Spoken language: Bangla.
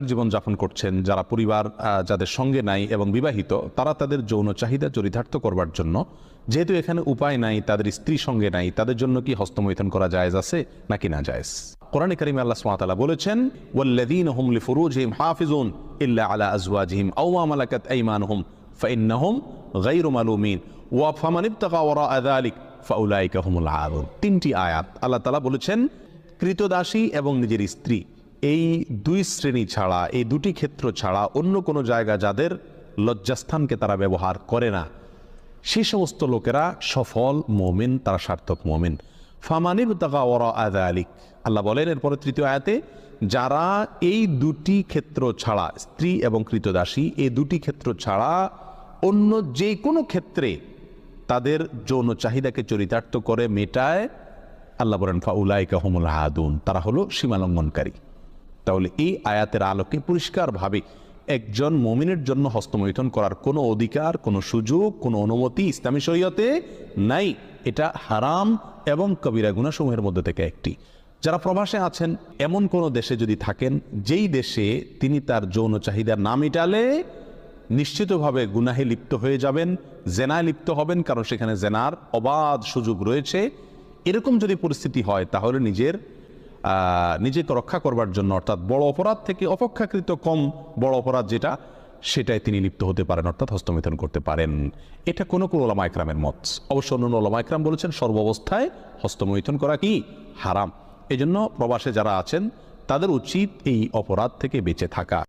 জীবনযাপন করছেন, যারা পরিবার যাদের সঙ্গে নাই এবং বিবাহিত, তারা তাদের যৌন চাহিদা চরিতার্থ করবার জন্য, যেহেতু এখানে উপায় নাই, তাদের স্ত্রী সঙ্গে নাই, তাদের জন্য কি হস্তমৈথুন করা জায়েজ আছে নাকি না জায়েজ? কোরআনে কারিমে আল্লাহ সুবহানাহু ওয়া তাআলা বলেছেন, ওয়াল্লাযীনা হুম লিফুরুজিহিম হাফিজুন ইল্লা আলা আজওয়াজিহিম আও মা মালাকাত আইমানুহুম ফাইন্নাহুম গায়রু মালুমিন ওয়া ফামান ইবতাগা ওয়ারাআ যালিক ফাউলাইকা হুমুল আদুন। তিনটি আয়াত আল্লাহ তাআলা বলেছেন, কৃতদাসী এবং নিজের স্ত্রী, এই দুই শ্রেণী ছাড়া, এই দুটি ক্ষেত্র ছাড়া অন্য কোনো জায়গা যাদের লজ্জাস্থানকে তারা ব্যবহার করে না, সেই সমস্ত লোকেরা সফল মুমিন, তারা সার্থক মুমিন। ফামানিব তাকা ওরা আদালিক, আল্লাহ বলেন এরপরে তৃতীয় আয়াতে, যারা এই দুটি ক্ষেত্র ছাড়া, স্ত্রী এবং কৃতদাসী, এই দুটি ক্ষেত্র ছাড়া অন্য যে কোনো ক্ষেত্রে তাদের যৌন চাহিদাকে চরিতার্থ করে মেটায়, আল্লাহ বলেন ফাউলাইকা হুমুল আদুন, তারা হলো সীমালঙ্ঘনকারী। তাহলে এই আয়াতের আলোকে পরিষ্কারভাবে একজন মুমিনের জন্য হস্তমৈথুন করার কোনো অধিকার, কোনো সুযোগ, কোনো অনুমতি ইসলামী শরীয়তে নাই। এটা হারাম এবং কবিরা গুনাহসমূহের মধ্যে থেকে একটি। যারা প্রবাসে আছেন, এমন কোনো দেশে যদি থাকেন যেই দেশে তিনি তার যৌন চাহিদা না মেটালে নিশ্চিতভাবে গুনাহে লিপ্ত হয়ে যাবেন, জেনায় লিপ্ত হবেন, কারণ সেখানে জেনার অবাধ সুযোগ রয়েছে, এরকম যদি পরিস্থিতি হয় তাহলে নিজেকে রক্ষা করবার জন্য, অর্থাৎ বড় অপরাধ থেকে অপেক্ষাকৃত কম বড় অপরাধ যেটা, সেটাই তিনি লিপ্ত হতে পারেন, অর্থাৎ হস্তমৈথুন করতে পারেন। এটা কোনো কোনো ওলামা ইকরামের মত। অবশ্য অন্য ওলামা ইকরাম বলেছেন সর্বাবস্থায় হস্তমৈথুন করা কি হারাম। এজন্য প্রবাসে যারা আছেন তাদের উচিত এই অপরাধ থেকে বেঁচে থাকা।